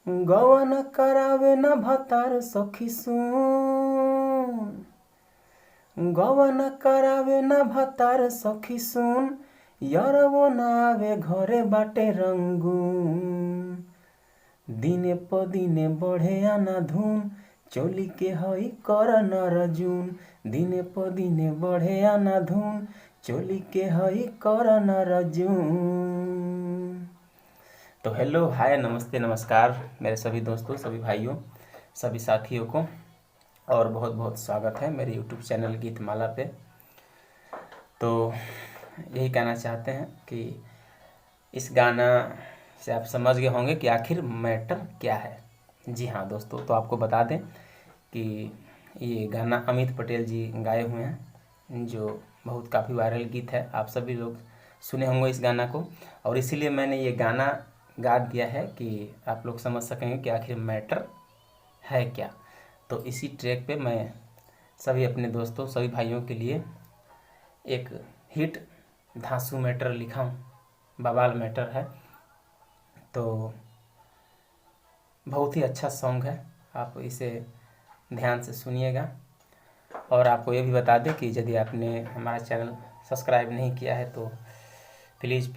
गवन करावे न भतार सखी सुन, गवन करावे न भतार सखी सुन, यरवो न आवे घरे बाटे रंगून। दिने प दिने बढ़े आना धुन, चोली के हई कर नरजून। दिने प दिने बढ़े आना धुन, चोली के हई कर नरजून। तो हेलो, हाय, नमस्ते, नमस्कार मेरे सभी दोस्तों, सभी भाइयों, सभी साथियों को, और बहुत बहुत स्वागत है मेरे यूट्यूब चैनल गीतमाला पे। तो यही कहना चाहते हैं कि इस गाना से आप समझ गए होंगे कि आखिर मैटर क्या है। जी हाँ दोस्तों, तो आपको बता दें कि ये गाना अमित पटेल जी गाए हुए हैं, जो बहुत काफ़ी वायरल गीत है। आप सभी लोग सुने होंगे इस गाना को, और इसीलिए मैंने ये गाना गा दिया है कि आप लोग समझ सकेंगे कि आखिर मैटर है क्या। तो इसी ट्रैक पे मैं सभी अपने दोस्तों, सभी भाइयों के लिए एक हिट धांसू मैटर लिखा हूँ, बवाल मैटर है। तो बहुत ही अच्छा सॉन्ग है, आप इसे ध्यान से सुनिएगा। और आपको ये भी बता दें कि यदि आपने हमारा चैनल सब्सक्राइब नहीं किया है तो प्लीज़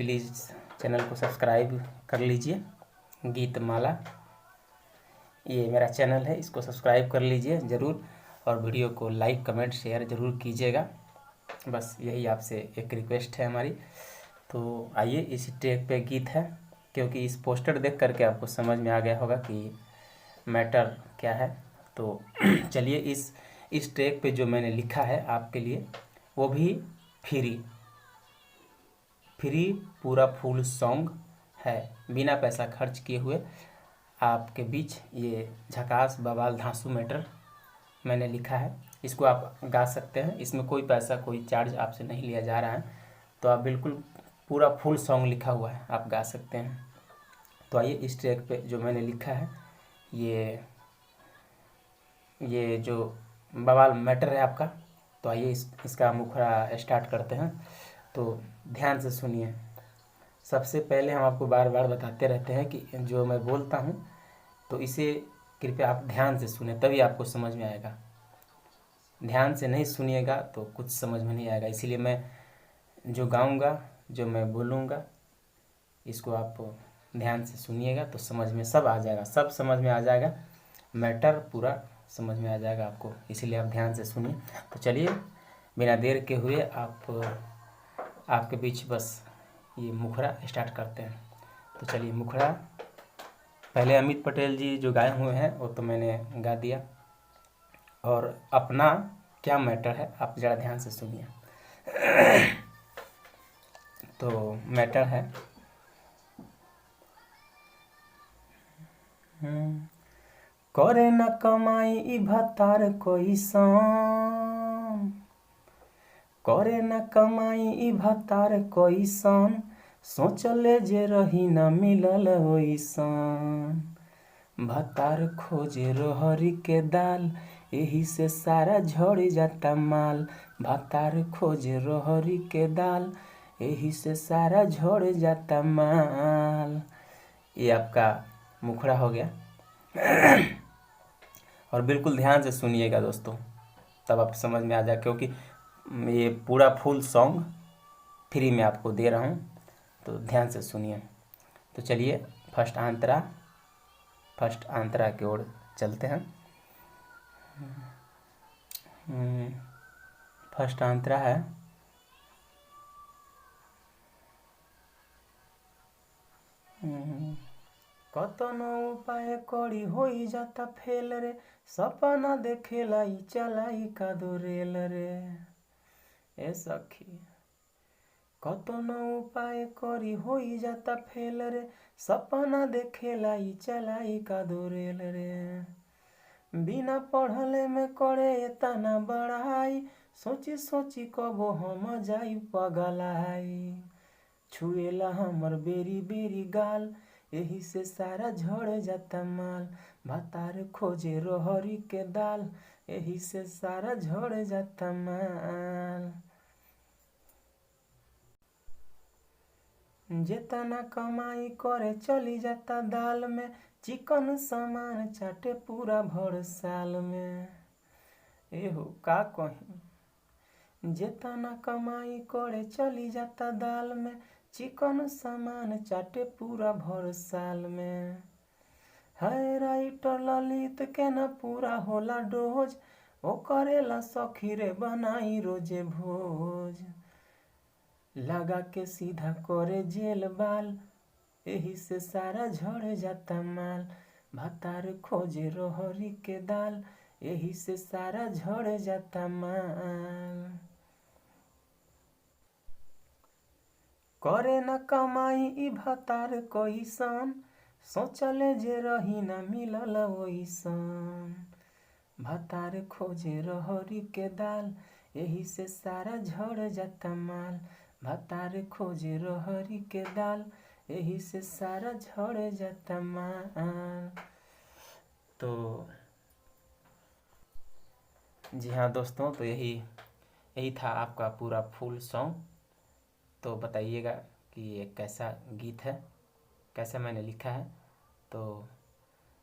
चैनल को सब्सक्राइब कर लीजिए। गीतमाला ये मेरा चैनल है, इसको सब्सक्राइब कर लीजिए ज़रूर, और वीडियो को लाइक, कमेंट, शेयर ज़रूर कीजिएगा। बस यही आपसे एक रिक्वेस्ट है हमारी। तो आइए, इसी ट्रैक पे गीत है, क्योंकि इस पोस्टर देख करके आपको समझ में आ गया होगा कि मैटर क्या है। तो चलिए, इस ट्रैक पे जो मैंने लिखा है आपके लिए, वो भी फ्री पूरा फुल सॉन्ग है, बिना पैसा खर्च किए हुए आपके बीच ये झकास बवाल धांसू मैटर मैंने लिखा है। इसको आप गा सकते हैं, इसमें कोई पैसा, कोई चार्ज आपसे नहीं लिया जा रहा है। तो आप बिल्कुल पूरा फुल सॉन्ग लिखा हुआ है, आप गा सकते हैं। तो आइए, इस ट्रैक पे जो मैंने लिखा है, ये जो बवाल मैटर है आपका, तो आइए इसका मुखड़ा स्टार्ट करते हैं। तो ध्यान से सुनिए। सबसे पहले हम आपको बार बार बताते रहते हैं कि जो मैं बोलता हूँ तो इसे कृपया आप ध्यान से सुने, तभी आपको समझ में आएगा। ध्यान से नहीं सुनिएगा तो कुछ समझ में नहीं आएगा। इसीलिए मैं जो गाऊंगा, जो मैं बोलूँगा, इसको आप ध्यान से सुनिएगा तो समझ में सब आ जाएगा, सब समझ में आ जाएगा, मैटर पूरा समझ में आ जाएगा आपको। इसीलिए आप ध्यान से सुनिए। तो चलिए, बिना देर के हुए आपके बीच बस ये मुखड़ा स्टार्ट करते हैं। तो चलिए, मुखड़ा पहले अमित पटेल जी जो गाए हुए हैं वो तो मैंने गा दिया, और अपना क्या मैटर है आप ज़रा ध्यान से सुनिए। तो मैटर है, करे न कमाई ई भतार कैसन, करे न कमाई ई भतार कैसन, सोचले जे रही न मिलल ओइसन। भतार खोजे रहरी के दाल, एही से सारा झड़ जाता माल। भतार खोजे रहरी के दाल, एही से सारा झड़ जाता माल। ये आपका मुखड़ा हो गया। और बिल्कुल ध्यान से सुनिएगा दोस्तों, तब आप समझ में आ जाए, क्योंकि ये पूरा फुल सॉन्ग फ्री में आपको दे रहा हूँ, तो ध्यान से सुनिए। तो चलिए, फर्स्ट आंतरा की ओर चलते हैं। फर्स्ट आंतरा है, कतनो उपाय करी होई जाता फेल रे, सपना देखेला ई चलाई का दो रेल रे। ए सखी, कतनो उपाय करी होई जाता फेल रे, सपना देखेला ई चलाई का दो रेल रे। बिना पढ़ले में करे एतना बड़ाई, सोची सोची कबो हम जाई पगलाई। छुएला हमर बेरी बेरी गाल, एही से सारा झड़ जाता माल। भतार खोजे रहरी के दाल, एही से सारा झड़ जाता माल। जेतना कमाई करे चली जाता दाल में, चिकन सामान चाटे पूरा भर साल में। एहो का कहीं, जेतना कमाई करे चली जाता दाल में, चिकन सामान चाटे पूरा भर साल में। है राइटर ललित के न पूरा होला डोज, ओ करेला सखी रे बनाई रोजे भोज। लगा के सीधा करे जेल बाल, एही से सारा झड़ जाता माल। भातार खोजे रहरी के दाल, एही से सारा झड़ जाता माल। करे न कमाई ई भातार कइसन, सोचले जे रही न मिलल ओइसन। भातार खोजे रहरी के दाल, एही से सारा झड़ जाता माल। भातार खोजे रहरी के दाल, एही से सारा झड़ जाता माल। तो जी हाँ दोस्तों, तो यही था आपका पूरा फुल सॉन्ग। तो बताइएगा कि ये कैसा गीत है, कैसा मैंने लिखा है। तो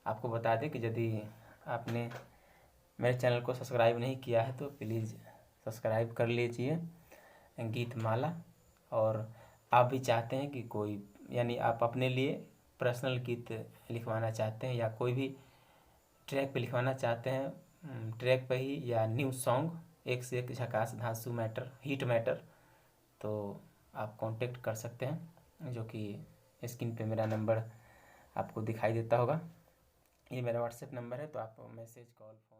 आपको बता दें कि यदि आपने मेरे चैनल को सब्सक्राइब नहीं किया है तो प्लीज़ सब्सक्राइब कर लीजिए गीत माला। और आप भी चाहते हैं कि कोई, यानी आप अपने लिए पर्सनल गीत लिखवाना चाहते हैं या कोई भी ट्रैक पे लिखवाना चाहते हैं, ट्रैक पे ही, या न्यू सॉन्ग, एक से एक झकास धांसू मैटर हिट मैटर, तो आप कांटेक्ट कर सकते हैं, जो कि स्क्रीन पे मेरा नंबर आपको दिखाई देता होगा। ये मेरा व्हाट्सएप नंबर है, तो आप मैसेज कॉल फोन